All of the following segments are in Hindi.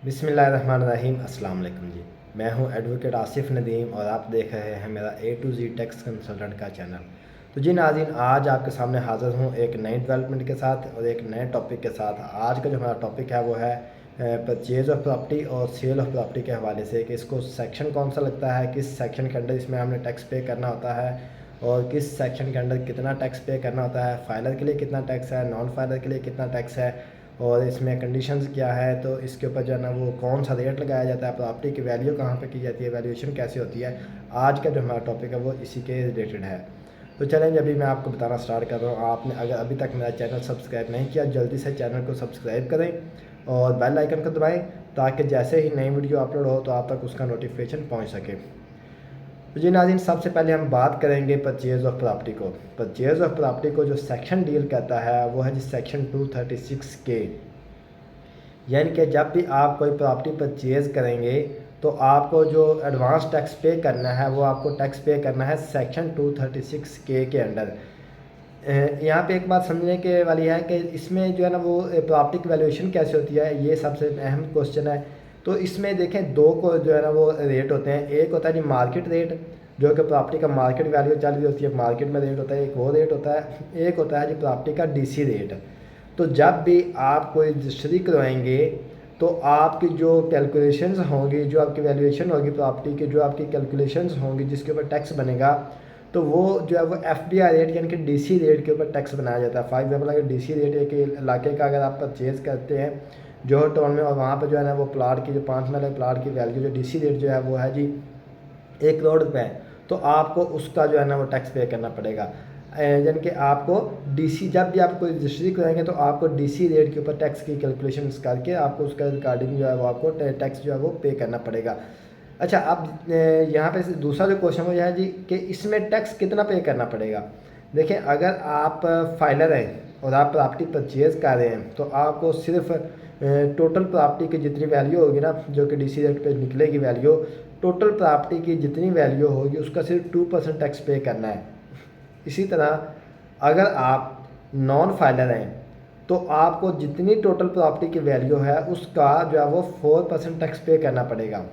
बिस्मिल्लाहिर्रहमानिर्रहीम। अस्सलाम वालेकुम जी। मैं हूं एडवोकेट आसिफ नदीम और आप देख रहे हैं मेरा ए टू जी टैक्स कंसल्टेंट का चैनल। तो जी नाज़रीन, आज आपके सामने हाज़िर हूं एक नई डेवलपमेंट के साथ और एक नए टॉपिक के साथ। आज का जो हमारा टॉपिक है वो है परचेज ऑफ प्रॉपर्टी और सेल ऑफ प्रॉपर्टी के हवाले से कि इसको सेक्शन कौन सा लगता है, किस सेक्शन के अंडर इसमें हमने टैक्स पे करना होता है और किस सेक्शन के अंडर कितना टैक्स पे करना होता है, फाइलर के लिए कितना टैक्स है, नॉन फाइलर के लिए कितना टैक्स है और इसमें कंडीशंस क्या है। तो इसके ऊपर जो है ना वो कौन सा रेट लगाया जाता है, प्रॉपर्टी की वैल्यू कहाँ पे की जाती है, वैल्यूएशन कैसे होती है। आज का जो हमारा टॉपिक है वो इसी के रिलेटेड है। तो चलेंगे, अभी मैं आपको बताना स्टार्ट कर रहा हूँ। आपने अगर अभी तक मेरा चैनल सब्सक्राइब नहीं किया, जल्दी से चैनल को सब्सक्राइब करें और बेल आइकन को दबाएं ताकि जैसे ही नई वीडियो अपलोड हो तो आप तक उसका नोटिफिकेशन पहुँच सके। तो जी नाज़रीन, सबसे पहले हम बात करेंगे परचेज़ ऑफ प्रॉपर्टी को। परचेज़ ऑफ प्रॉपर्टी को जो सेक्शन डील करता है वो है जी सेक्शन 236 के। यानी कि जब भी आप कोई प्रॉपर्टी परचेज़ करेंगे तो आपको जो एडवांस टैक्स पे करना है वो आपको टैक्स पे करना है सेक्शन 236 के अंडर। यहाँ पे एक बात समझने के वाली है कि इसमें जो है ना वो प्रॉपर्टी की वैल्यूएशन कैसे होती है, ये सबसे अहम क्वेश्चन है। तो इसमें देखें, दो को जो है ना वो रेट होते हैं। एक होता है जी मार्केट रेट, जो कि प्रॉपर्टी का मार्केट वैल्यू चल रही होती है, मार्केट में रेट होता है, एक वो रेट होता है। एक होता है जी प्रॉपर्टी का डीसी रेट। तो जब भी आप कोई रजिस्ट्री करवाएंगे तो आपकी जो कैलकुलेशंस होंगी, जो आपकी वैल्यूएशन होगी प्रॉपर्टी की, जो आपकी कैलकुलेशंस होंगी जिसके ऊपर टैक्स बनेगा, तो वो जो है वो एफबीआई रेट यानी कि डीसी रेट के ऊपर टैक्स बनाया जाता है। फॉर एग्जांपल, अगर डीसी रेट एक इलाके का अगर आप परचेज़ करते हैं जोहर टाउन में और वहाँ पर जो है ना वो प्लाट की जो 5 मरले प्लाट की वैल्यू जो डीसी रेट जो है वो है जी 1 करोड़ रुपए, तो आपको उसका जो है ना वो टैक्स पे करना पड़ेगा। यानी कि आपको डीसी, जब भी आप कोई रजिस्ट्री कराएंगे तो आपको डीसी रेट के ऊपर टैक्स की कैलकुलेशन करके आपको उसका रिकॉर्डिंग जो है वो आपको टैक्स जो है वो पे करना पड़ेगा। अच्छा, अब यहाँ पे दूसरा जो क्वेश्चन वो यह है जी कि इसमें टैक्स कितना पे करना पड़ेगा। देखिए, अगर आप फाइलर हैं और आप प्रॉपर्टी परचेज़ कर रहे हैं तो आपको सिर्फ टोटल प्रॉपर्टी की जितनी वैल्यू होगी ना, जो कि डीसी रेट पे निकलेगी वैल्यू, टोटल प्रॉपर्टी की जितनी वैल्यू होगी उसका सिर्फ 2% टैक्स पे करना है। इसी तरह अगर आप नॉन फाइलर हैं तो आपको जितनी टोटल प्रॉपर्टी की वैल्यू है उसका जो है वो 4% टैक्स पे करना पड़ेगा।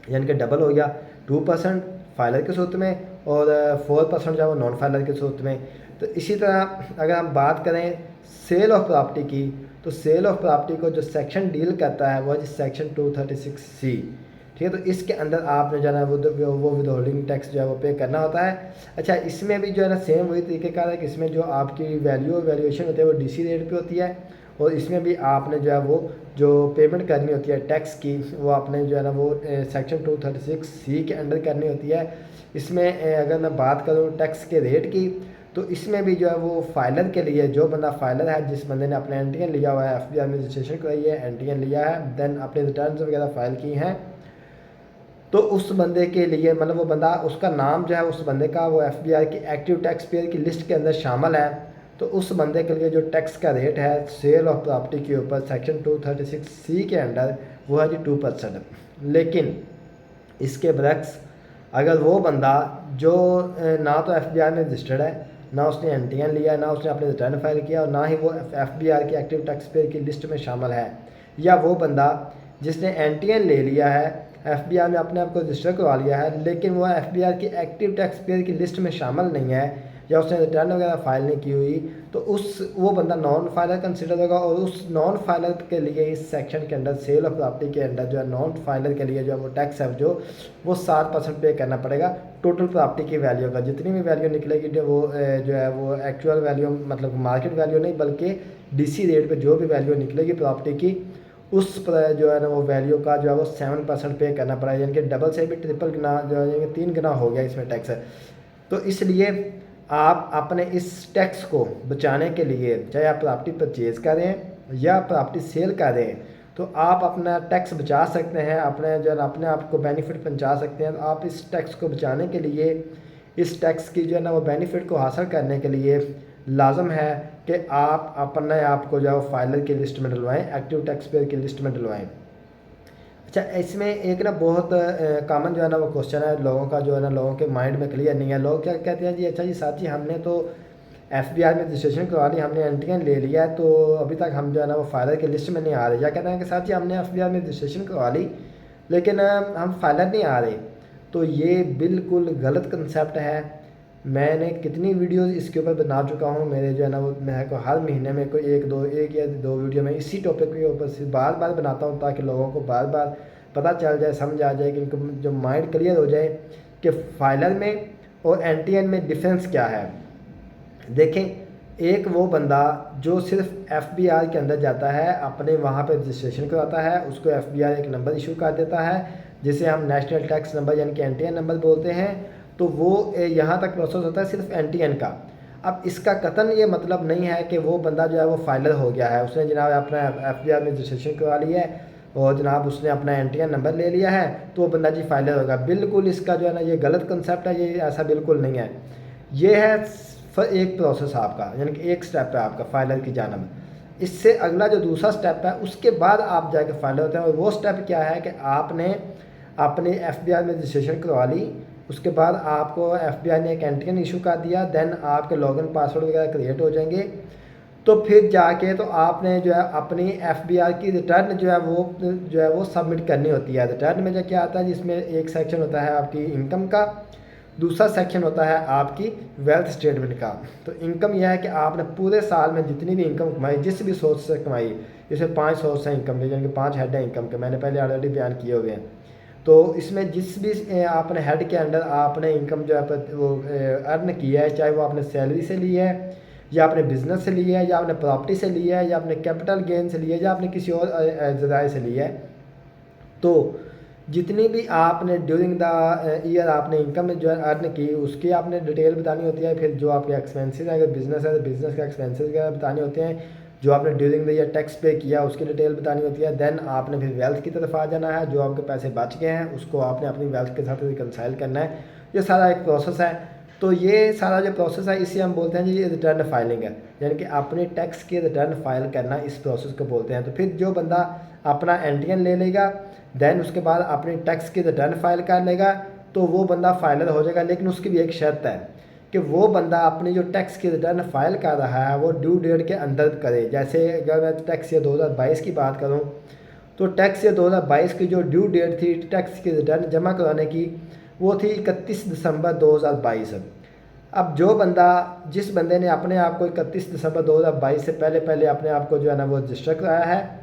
यानी कि डबल हो गया, 2% फाइलर के सूत्र में और 4% जो है वो नॉन फाइलर के सूत्र में। तो इसी तरह अगर हम बात करें सेल ऑफ प्रॉपर्टी की, तो सेल ऑफ प्रॉपर्टी को जो सेक्शन डील करता है वो सेक्शन 236C। ठीक है, तो इसके अंदर आपने जो है ना वो विद होल्डिंग टैक्स जो है वो पे करना होता है। अच्छा, इसमें भी जो है ना सेम वही तरीके का है कि इसमें जो आपकी वैल्यूएशन होती है वो डीसी रेट पे होती है और इसमें भी आपने जो है वो जो पेमेंट करनी होती है टैक्स की वो आपने जो है ना वो सेक्शन 236C के अंडर करनी होती है। इसमें अगर मैं बात करूँ टैक्स के रेट की, तो इसमें भी जो है वो फाइलर के लिए, जो बंदा फाइलर है, जिस बंदे ने अपने एनटीएन लिया हुआ है, एफबीआई में रजिस्ट्रेशन कराई है, एनटीएन लिया है, देन अपने रिटर्न्स वगैरह फाइल की हैं, तो उस बंदे के लिए मतलब वो बंदा, उसका नाम जो है उस बंदे का वो एफबीआई की एक्टिव टैक्स पेयर की लिस्ट के अंदर शामिल है। तो उस बंदे के लिए जो टैक्स का रेट है सेल ऑफ प्रॉपर्टी के ऊपर सेक्शन 236C के अंडर वो है जी 2%। लेकिन इसके बरक्स अगर वो बंदा जो ना तो एफबीआई में रजिस्टर्ड है, ना उसने एनटीएन लिया है, ना उसने अपने रिटर्न फाइल किया और ना ही वो एफबीआई की एक्टिव टैक्स पेयर की लिस्ट में शामिल है, या वो बंदा जिसने एनटीएन ले लिया है, एफबीआई में अपने आप को रजिस्टर करवा लिया है, लेकिन वो एफबीआई की एक्टिव टैक्स पेयर की लिस्ट में शामिल नहीं है या उसने रिटर्न वगैरह फाइल नहीं की हुई, तो वो बंदा नॉन फाइलर कंसिडर होगा। और उस नॉन फाइलर के लिए इस सेक्शन के अंदर सेल ऑफ प्रॉपर्टी के अंदर जो है नॉन फाइलर के लिए जो है वो टैक्स है जो वो 7% पे करना पड़ेगा टोटल प्रॉपर्टी की वैल्यू का। जितनी भी वैल्यू निकलेगी जो है वो एक्चुअल वैल्यू, मतलब मार्केट वैल्यू नहीं बल्कि डीसी रेट पे जो भी वैल्यू निकलेगी प्रॉपर्टी की, उस पर जो है ना वो वैल्यू का जो है वो 7% पे करना पड़ा, यानी कि डबल से भी ट्रिपल गुना, जो है 3 गुना हो गया इसमें टैक्स। तो इसलिए आप अपने इस टैक्स को बचाने के लिए, चाहे आप प्रॉपर्टी परचेज़ करें या प्रॉपर्टी सेल करें, तो आप अपना टैक्स बचा सकते हैं, अपने जो है अपने आप को बेनिफिट पहुंचा सकते हैं। तो आप इस टैक्स को बचाने के लिए, इस टैक्स की जो है ना वो बेनिफिट को हासिल करने के लिए लाजम है कि आप अपने आप को जो है फाइलर की लिस्ट में डलवाएँ, एक्टिव टैक्स पेयर की लिस्ट में डलवाएँ। अच्छा, इसमें एक ना बहुत कॉमन जो है ना वो क्वेश्चन है लोगों का, जो है ना लोगों के माइंड में क्लियर नहीं है। लोग क्या कहते हैं जी, अच्छा जी साथ ही हमने तो FBR में रजिस्ट्रेशन करवा ली, हमने एंटीएन ले लिया है, तो अभी तक हम जो है ना वो फाइलर की लिस्ट में नहीं आ रहे। या कहते हैं कि साथ ही हमने FBR में रजिस्ट्रेशन करवा ली लेकिन हम फाइलर नहीं आ रहे। तो ये बिल्कुल गलत कंसेप्ट है। मैंने कितनी वीडियोस इसके ऊपर बना चुका हूँ, मेरे जो है ना वो मैं को हर महीने में कोई एक या दो वीडियो में इसी टॉपिक के ऊपर से बार बार बनाता हूँ, ताकि लोगों को बार बार पता चल जाए, समझ आ जाए, कि इनको जो माइंड क्लियर हो जाए कि फाइलर में और एंटीएन में डिफरेंस क्या है। देखें, एक वो बंदा जो सिर्फ FBR के अंदर जाता है, अपने वहाँ पे रजिस्ट्रेशन करवाता है, उसको FBR एक नंबर इशू कर देता है जिसे हम नेशनल टैक्स नंबर यानी कि एंटीएन नंबर बोलते हैं। तो वो यहाँ तक प्रोसेस होता है सिर्फ एंटीएन का। अब इसका कतन ये मतलब नहीं है कि वो बंदा जो है वो फाइलर हो गया है, उसने जनाब अपना FBR में रजिस्ट्रेशन करवा लिया है और जनाब उसने अपना एंटीएन नंबर ले लिया है तो वो बंदा जी फाइलर होगा। बिल्कुल इसका जो है ना ये गलत कंसेप्ट है, ये ऐसा बिल्कुल नहीं है। ये है एक प्रोसेस आपका, यानी कि एक स्टेप है आपका फाइलर की जानब। इससे अगला जो दूसरा स्टेप है उसके बाद आप जाके फाइलर होते हैं, और वो स्टेप क्या है कि आपने अपने FBR में रजिस्ट्रेशन करवा ली, उसके बाद आपको FBR ने एक एंटीएन इशू कर दिया, देन आपके लॉगिन पासवर्ड वगैरह क्रिएट हो जाएंगे। तो फिर जाके तो आपने जो है अपनी FBR की रिटर्न जो है वो सबमिट करनी होती है। रिटर्न में जो क्या आता है, जिसमें एक सेक्शन होता है आपकी इनकम का, दूसरा सेक्शन होता है आपकी वेल्थ स्टेटमेंट का। तो इनकम यह है कि आपने पूरे साल में जितनी भी इनकम कमाई, जिस भी सोर्स से कमाई, इसमें 5 सोर्स हैं इनकम के, यानी कि 5 हेड हैं इनकम के, मैंने पहले ऑलरेडी बयान किए हुए हैं। तो इसमें जिस भी आपने हेड के अंडर आपने इनकम जो है वो अर्न किया है, चाहे वो आपने सैलरी से ली है, या आपने बिज़नेस से लिया है, या आपने प्रॉपर्टी से लिया है, या आपने कैपिटल गेन से लिया है, या आपने किसी और ज़राए से लिया है, तो जितनी भी आपने ड्यूरिंग द ईयर आपने इनकम जो है अर्न की, उसकी आपने डिटेल बतानी होती है। फिर जो आपके एक्सपेंसेस हैं, अगर बिज़नेस है तो बिज़नेस का एक्सपेंसेस वगैरह बताने होते हैं। जो आपने ड्यूरिंग द ईयर टैक्स पे किया उसकी डिटेल बतानी होती है। देन आपने फिर वेल्थ की तरफ आ जाना है, जो आपके पैसे बच गए हैं उसको आपने अपनी वेल्थ के साथ रिकनसाइल करना है। ये सारा एक प्रोसेस है। तो ये सारा जो प्रोसेस है इसे हम बोलते हैं जी ये रिटर्न फाइलिंग है, यानी कि अपने टैक्स की रिटर्न फाइल करना, इस प्रोसेस को बोलते हैं। तो फिर जो बंदा अपना एंटीएन ले लेगा, देन उसके बाद अपनी टैक्स की रिटर्न फाइल कर लेगा, तो वो बंदा फाइलर हो जाएगा। लेकिन उसकी भी एक शर्त है कि वो बंदा अपनी जो टैक्स की रिटर्न फाइल कर रहा है वो ड्यू डेट के अंदर करे। जैसे अगर मैं टैक्स ईयर 2022 की बात करूँ, तो टैक्स ईयर 2022 की जो ड्यू डेट थी टैक्स की रिटर्न जमा कराने की, वो थी 31 दिसंबर 2022। अब जो बंदा, जिस बंदे ने अपने आप को 31 दिसंबर 2022 से पहले पहले अपने आप को जो है ना वो रजिस्टर कराया है,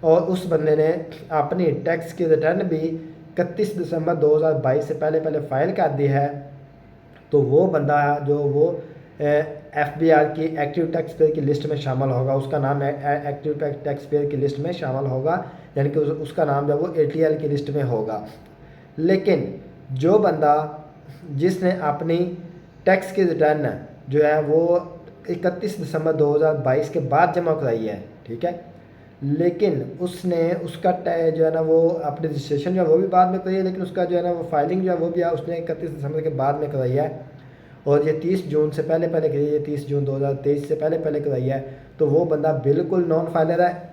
और उस बंदे ने अपनी टैक्स की रिटर्न भी 31 दिसंबर 2022 से पहले पहले फ़ाइल कर दी है, तो वो बंदा जो वो FBR की एक्टिव टैक्स पेयर की लिस्ट में शामिल होगा। उसका नाम एक्टिव टैक्स पेयर की लिस्ट में शामिल होगा, यानी कि उसका नाम जो वो ATL की लिस्ट में होगा। लेकिन जो बंदा जिसने अपनी टैक्स की रिटर्न जो है वो 31 दिसंबर 2022 के बाद जमा कराई है, ठीक है, लेकिन उसने उसका जो है ना वो अपने रजिस्ट्रेशन जो है वो भी बाद में कराई है, लेकिन उसका जो है ना वो फाइलिंग जो है वो भी उसने 31 दिसंबर के बाद में कराई है, और ये 30 जून से पहले पहले कराई है, 30 जून 2023 से पहले पहले कराई है, तो वो बंदा बिल्कुल नॉन फाइलर है।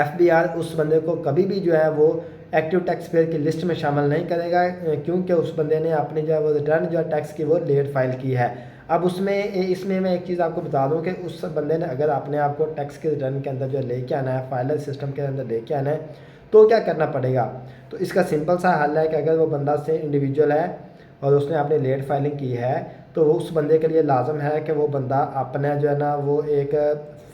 FBR उस बंदे को कभी भी जो है वो एक्टिव टैक्स पेयर की लिस्ट में शामिल नहीं करेगा, क्योंकि उस बंदे ने अपनी जो है वो रिटर्न जो है टैक्स की वो लेट फाइल की है। अब इसमें मैं एक चीज़ आपको बता दूं कि उस बंदे ने अगर अपने आप को टैक्स के रिटर्न के अंदर जो लेके आना है, फाइलर सिस्टम के अंदर लेके आना है, तो क्या करना पड़ेगा। तो इसका सिंपल सा हल है कि अगर वो बंदा से इंडिविजुअल है और उसने अपनी लेट फाइलिंग की है, तो उस बंदे के लिए लाजम है कि वो बंदा अपना जो है ना वो एक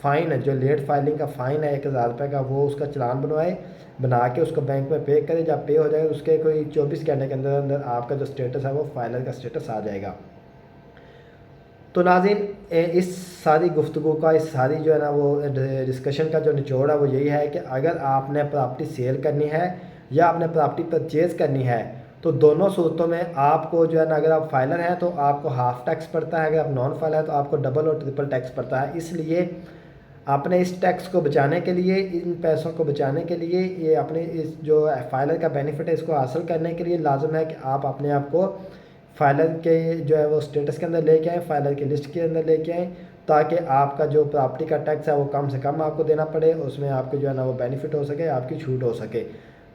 फ़ाइन है, जो लेट फाइलिंग का फ़ाइन है 1000 रुपये का, वो उसका चलान बनवाए, बना के उसको बैंक में पे करे। जब पे हो जाएगा उसके कोई 24 घंटे के अंदर अंदर आपका जो स्टेटस है वो फाइलर का स्टेटस आ जाएगा। तो नाज़रीन, इस सारी गुफ्तगू का, इस सारी जो है ना वो डिस्कशन का जो निचोड़ है वो यही है कि अगर आपने प्रॉपर्टी सेल करनी है या आपने प्रॉपर्टी परचेज़ करनी है, तो दोनों सूरतों में आपको जो है ना, अगर आप फाइलर हैं तो आपको हाफ़ टैक्स पड़ता है, अगर आप नॉन फाइलर हैं तो आपको डबल और ट्रिपल टैक्स पड़ता है। इसलिए आपने इस टैक्स को बचाने के लिए, इन पैसों को बचाने के लिए, ये अपने इस जो फाइलर का बेनिफिट है इसको हासिल करने के लिए लाजम है कि आप अपने आप को फाइलर के जो है वो स्टेटस के अंदर लेके आएँ, फाइलर की लिस्ट के अंदर लेके आएँ, ताकि आपका जो प्रॉपर्टी का टैक्स है वो कम से कम आपको देना पड़े, उसमें आपको जो है ना वो बेनिफिट हो सके, आपकी छूट हो सके।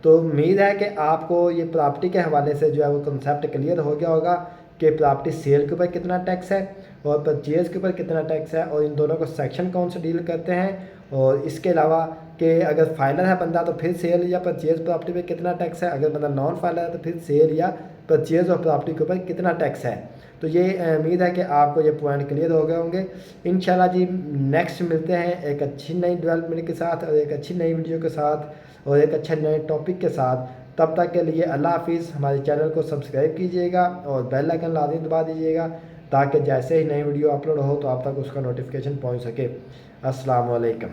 तो उम्मीद है कि आपको ये प्रॉपर्टी के हवाले से जो है वो कंसेप्ट क्लियर हो गया होगा कि प्रॉपर्टी सेल के ऊपर कितना टैक्स है और परचेज़ के ऊपर कितना टैक्स है, और इन दोनों को सेक्शन कौन से डील करते हैं, और इसके अलावा कि अगर फाइलर है बंदा तो फिर सेल या परचेज़ प्रॉपर्टी पे कितना टैक्स है, अगर बंदा नॉन फाइलर है तो फिर सेल या परचेज़ और प्रॉपर्टी के ऊपर कितना टैक्स है। तो ये उम्मीद है कि आपको ये पॉइंट क्लियर हो गए होंगे। इंशाल्लाह जी नेक्स्ट मिलते हैं एक अच्छी नई डेवलपमेंट के साथ और एक अच्छी नई वीडियो के साथ और एक अच्छे नए टॉपिक के साथ। तब तक के लिए अल्लाह हाफिज़। हमारे चैनल को सब्सक्राइब कीजिएगा और बेल आइकन लाजमी दबा दीजिएगा ताकि जैसे ही नई वीडियो अपलोड हो तो आप तक उसका नोटिफिकेशन पहुंच सके। अस्सलाम वालेकुम।